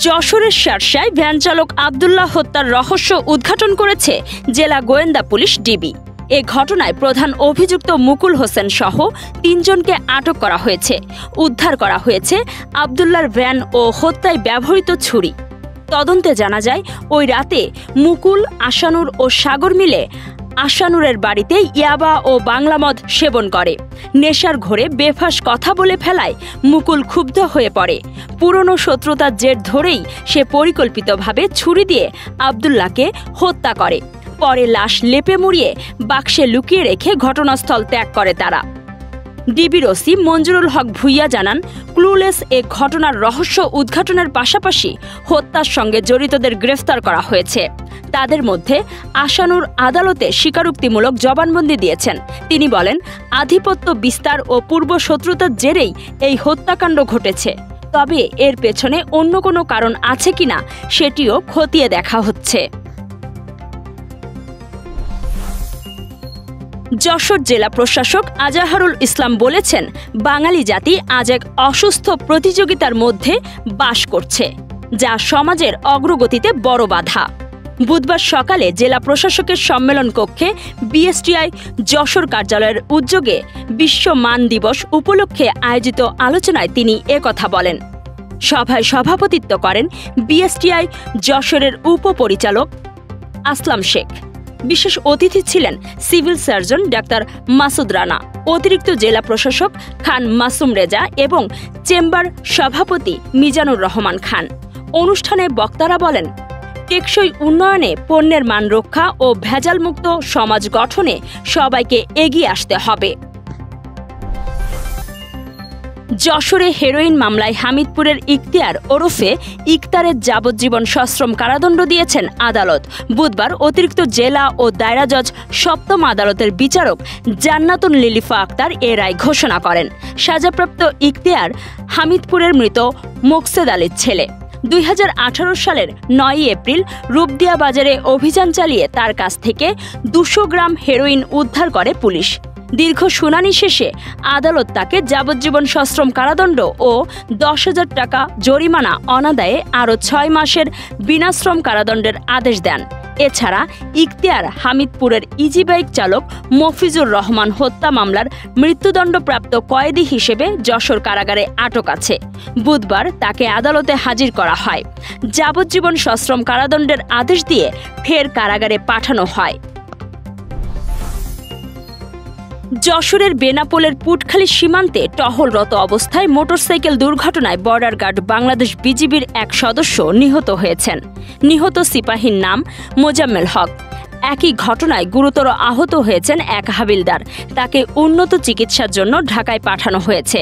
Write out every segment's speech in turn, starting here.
যশোরের শার্শায় ভ্যান চালক আব্দুল্লাহ হত্যার রহস্য উদ্ঘাটন করেছে জেলা গোয়েন্দা পুলিশ ডিবি। এ ঘটনায় প্রধান অভিযুক্ত মুকুল হোসেন সহ ৩ জনকে আটক করা হয়েছে। উদ্ধার করা হয়েছে আব্দুল্লাহর ভ্যান ও হত্যায় ব্যবহৃত ছুরি। তদন্তে জানা যায়, ওই রাতে মুকুল, আশানুর ও সাগর মিলে আশানুরের বাড়িতে ইয়াবা ও বাংলা মদ সেবন করে। নেশার ঘোরে বেফাঁস কথা বলে ফেলায় মুকুল ক্ষুব্ধ হয়ে পড়ে। পুরনো শত্রুতার জের ধরেই সে পরিকল্পিতভাবে ছুরি দিয়ে আব্দুল্লাহকে হত্যা করে। পরে লাশ লেপে মুড়িয়ে বাক্সে লুকিয়ে রেখে ঘটনাস্থল ত্যাগ করে তারা। ডিবির ওসি মঞ্জুরুল হক ভুইয়া জানান, ক্লুলেস এ ঘটনার রহস্য উদ্ঘাটনের পাশাপাশি হত্যার সঙ্গে জড়িতদের গ্রেফতার করা হয়েছে। তাদের মধ্যে আশানুর আদালতে স্বীকারোক্তিমূলক জবানবন্দি দিয়েছেন। তিনি বলেন, আধিপত্য বিস্তার ও পূর্ব শত্রুতার জেরেই এই হত্যাকাণ্ড ঘটেছে। তবে এর পেছনে অন্য কোনো কারণ আছে কিনা সেটিও খতিয়ে দেখা হচ্ছে। যশোর জেলা প্রশাসক আজাহারুল ইসলাম বলেছেন, বাঙালি জাতি আজ এক অসুস্থ প্রতিযোগিতার মধ্যে বাস করছে, যা সমাজের অগ্রগতিতে বড় বাধা। বুধবার সকালে জেলা প্রশাসকের সম্মেলন কক্ষে বিএসটিআই যশোর কার্যালয়ের উদ্যোগে বিশ্ব মান দিবস উপলক্ষে আয়োজিত আলোচনায় তিনি একথা বলেন। সভায় সভাপতিত্ব করেন বিএসটিআই যশোরের উপপরিচালক আসলাম শেখ। বিশেষ অতিথি ছিলেন civil surgeon doctor Masud Rana, অতিরিক্ত জেলা প্রশাসক খান মাসুম রেজা এবং চেম্বার সভাপতি মিজানুর রহমান খান। অনুষ্ঠানে বক্তারা বলেন, টেকসই উন্নয়নে, পণ্যের মান রক্ষা ও ভেজালমুক্ত সমাজ গঠনে সবাইকে এগিয়ে আসতে হবে। যশোরে হেরোইন মামলায় হামিদপুরের ইখতিয়ার ওরফে ইকতারের যাবজ্জীবন সশ্রম কারাদণ্ড দিয়েছেন আদালত। বুধবার অতিরিক্ত জেলা ও দায়রা জজ সপ্তম আদালতের বিচারক জান্নাতুন লিলিফা আক্তার এ রায় ঘোষণা করেন। সাজাপ্রাপ্ত ইখতিয়ার হামিদপুরের মৃত মোকসেদ আলীর ছেলে। 2018 সালের 9 এপ্রিল রূপদিয়া বাজারে অভিযান চালিয়ে তার কাছ থেকে 200 গ্রাম হেরোইন উদ্ধার করে পুলিশ। দীর্ঘ শুনানি শেষে আদালত তাকে যাবজ্জীবন সশ্রম কারাদণ্ড ও 10,000 টাকা জরিমানা অনাদায়ে আরও 6 মাসের বিনাশ্রম কারাদণ্ডের আদেশ দেন। এছাড়া ইখতিয়ার হামিদপুরের ইজি বাইক চালক মফিজুর রহমান হত্যা মামলার মৃত্যুদণ্ডপ্রাপ্ত কয়েদি হিসেবে যশোর কারাগারে আটক আছে। বুধবার তাকে আদালতে হাজির করা হয়। যাবজ্জীবন সশ্রম কারাদণ্ডের আদেশ দিয়ে ফের কারাগারে পাঠানো হয়। যশোরের বেনাপোলের পুটখালী সীমান্তে টহলরত অবস্থায় মোটরসাইকেল দুর্ঘটনায় বর্ডার গার্ড বাংলাদেশ বিজিবির এক সদস্য নিহত হয়েছেন। নিহত সিপাহীর নাম মোজাম্মেল হক। একই ঘটনায় গুরুতর আহত হয়েছেন এক হাবিলদার। তাকে উন্নত চিকিৎসার জন্য ঢাকায় পাঠানো হয়েছে।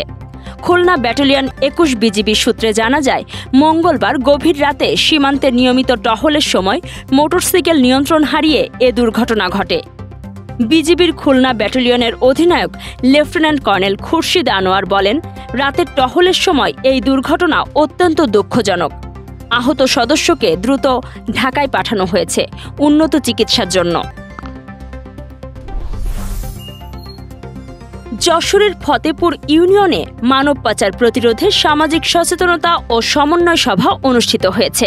খুলনা ব্যাটালিয়ন 21 বিজিবি সূত্রে জানা যায়, মঙ্গলবার গভীর রাতে সীমান্তে নিয়মিত টহলের সময় মোটরসাইকেল নিয়ন্ত্রণ হারিয়ে এ দুর্ঘটনা ঘটে। বিজিবির খুলনা ব্যাটালিয়নের অধিনায়ক লেফটেন্যান্ট কর্নেল খুরশিদ আনোয়ার বলেন, রাতের টহলের সময় এই দুর্ঘটনা অত্যন্ত দুঃখজনক। আহত সদস্যকে দ্রুত ঢাকায় পাঠানো হয়েছে উন্নত চিকিৎসার জন্য। যশোরের ফতেপুর ইউনিয়নে মানব পাচার প্রতিরোধে সামাজিক সচেতনতা ও সমন্বয় সভা অনুষ্ঠিত হয়েছে।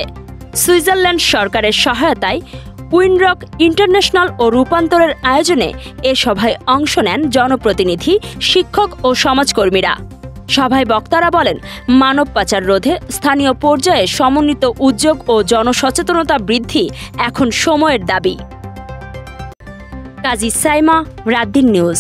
সুইজারল্যান্ড সরকারের সহায়তায় উইনরক ইন্টারন্যাশনাল ও রূপান্তরের আয়োজনে এ সভায় অংশ নেন জনপ্রতিনিধি, শিক্ষক ও সমাজকর্মীরা। সভায় বক্তারা বলেন, মানব পাচার রোধে স্থানীয় পর্যায়ে সমন্বিত উদ্যোগ ও জনসচেতনতা বৃদ্ধি এখন সময়ের দাবি। কাজী সাইমা, রাতদিন নিউজ।